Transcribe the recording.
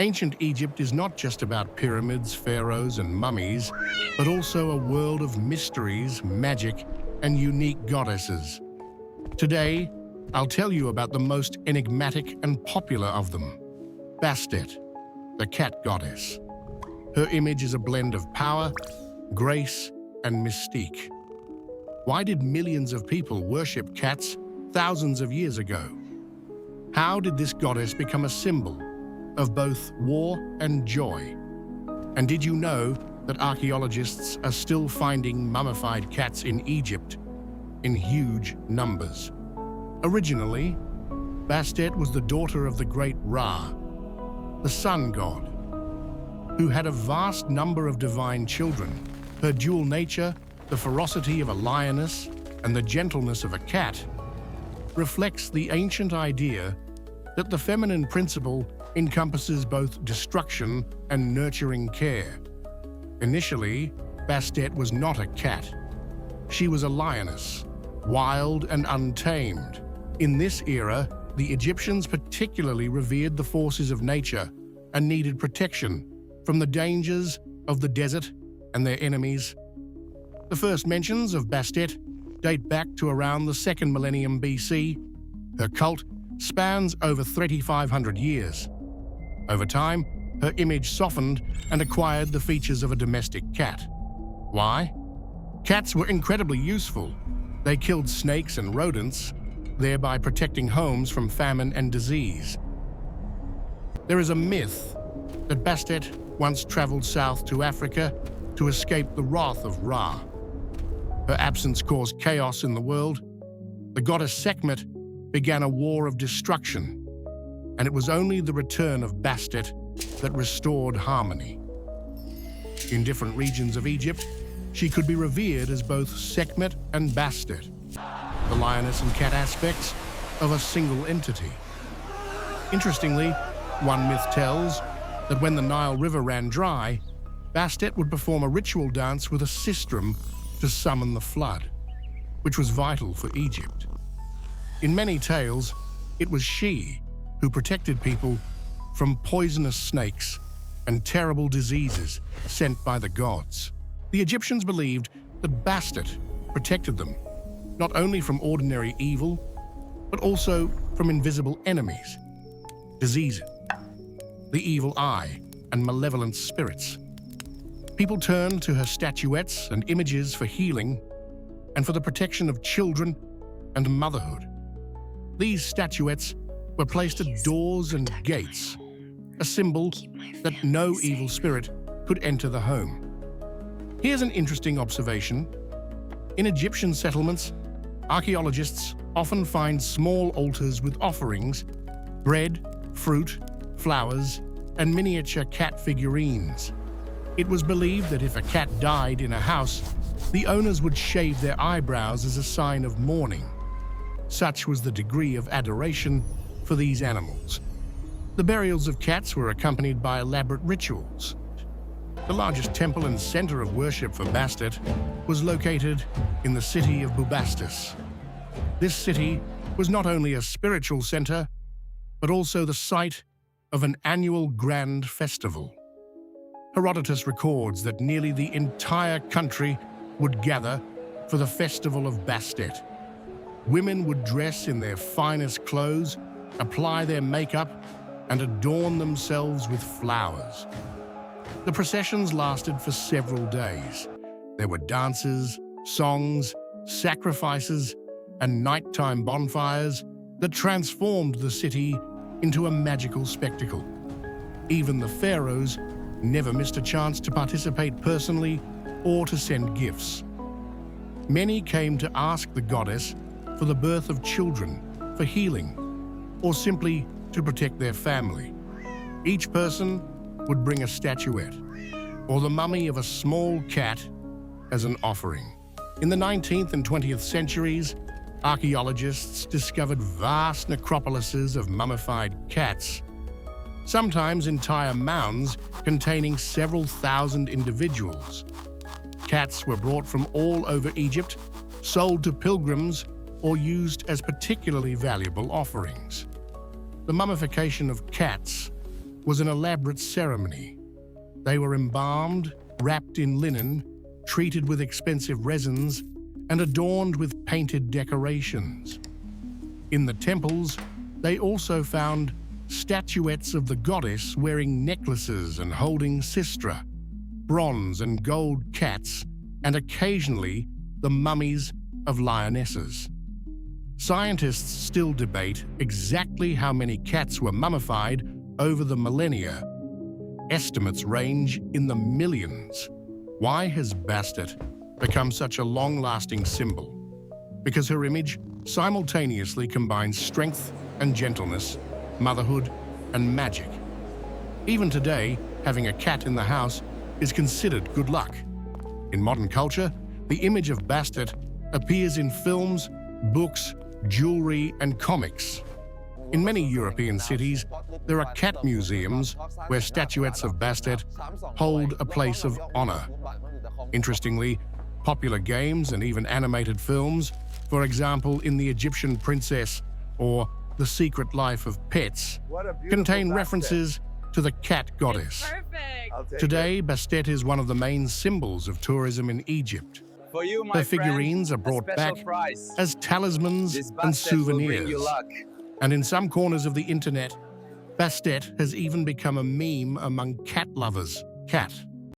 Ancient Egypt is not just about pyramids, pharaohs, and mummies, but also a world of mysteries, magic, and unique goddesses. Today, I'll tell you about the most enigmatic and popular of them, Bastet, the cat goddess. Her image is a blend of power, grace, and mystique. Why did millions of people worship cats thousands of years ago? How did this goddess become a symbol of both war and joy? And did you know that archaeologists are still finding mummified cats in Egypt in huge numbers? Originally, Bastet was the daughter of the great Ra, the sun god, who had a vast number of divine children. Her dual nature, the ferocity of a lioness and the gentleness of a cat, reflects the ancient idea that the feminine principle encompasses both destruction and nurturing care. Initially, Bastet was not a cat. She was a lioness, wild and untamed. In this era, the Egyptians particularly revered the forces of nature and needed protection from the dangers of the desert and their enemies. The first mentions of Bastet date back to around the 2nd millennium BC. Her cult spans over 3,500 years. Over time, her image softened and acquired the features of a domestic cat. Why? Cats were incredibly useful. They killed snakes and rodents, thereby protecting homes from famine and disease. There is a myth that Bastet once traveled south to Africa to escape the wrath of Ra. Her absence caused chaos in the world. The goddess Sekhmet began a war of destruction, and it was only the return of Bastet that restored harmony. In different regions of Egypt, she could be revered as both Sekhmet and Bastet, the lioness and cat aspects of a single entity. Interestingly, one myth tells that when the Nile River ran dry, Bastet would perform a ritual dance with a sistrum to summon the flood, which was vital for Egypt. In many tales, it was she who protected people from poisonous snakes and terrible diseases sent by the gods. The Egyptians believed that Bastet protected them, not only from ordinary evil, but also from invisible enemies, diseases, the evil eye, and malevolent spirits. People turned to her statuettes and images for healing and for the protection of children and motherhood. These statuettes were placed at doors and gates, a symbol that no evil spirit could enter the home. Here's an interesting observation. In Egyptian settlements, archaeologists often find small altars with offerings, bread, fruit, flowers, and miniature cat figurines. It was believed that if a cat died in a house, the owners would shave their eyebrows as a sign of mourning. Such was the degree of adoration for these animals. The burials of cats were accompanied by elaborate rituals. The largest temple and center of worship for Bastet was located in the city of Bubastis. This city was not only a spiritual center, but also the site of an annual grand festival. Herodotus records that nearly the entire country would gather for the festival of Bastet. Women would dress in their finest clothes, apply their makeup, and adorn themselves with flowers. The processions lasted for several days. There were dances, songs, sacrifices, and nighttime bonfires that transformed the city into a magical spectacle. Even the pharaohs never missed a chance to participate personally or to send gifts. Many came to ask the goddess for the birth of children, for healing, or simply to protect their family. Each person would bring a statuette or the mummy of a small cat as an offering. In the 19th and 20th centuries, archaeologists discovered vast necropolises of mummified cats, sometimes entire mounds containing several thousand individuals. Cats were brought from all over Egypt, sold to pilgrims, or used as particularly valuable offerings. The mummification of cats was an elaborate ceremony. They were embalmed, wrapped in linen, treated with expensive resins, and adorned with painted decorations. In the temples, they also found statuettes of the goddess wearing necklaces and holding sistra, bronze and gold cats, and occasionally the mummies of lionesses. Scientists still debate exactly how many cats were mummified over the millennia. Estimates range in the millions. Why has Bastet become such a long-lasting symbol? Because her image simultaneously combines strength and gentleness, motherhood and magic. Even today, having a cat in the house is considered good luck. In modern culture, the image of Bastet appears in films, books, jewelry, and comics. In many European cities, there are cat museums where statuettes of Bastet hold a place of honor. Interestingly, popular games and even animated films, for example in The Egyptian Princess or The Secret Life of Pets, contain references to the cat goddess. Today, Bastet is one of the main symbols of tourism in Egypt. Her figurines are brought back as talismans and souvenirs. And in some corners of the internet, Bastet has even become a meme among cat lovers. Cat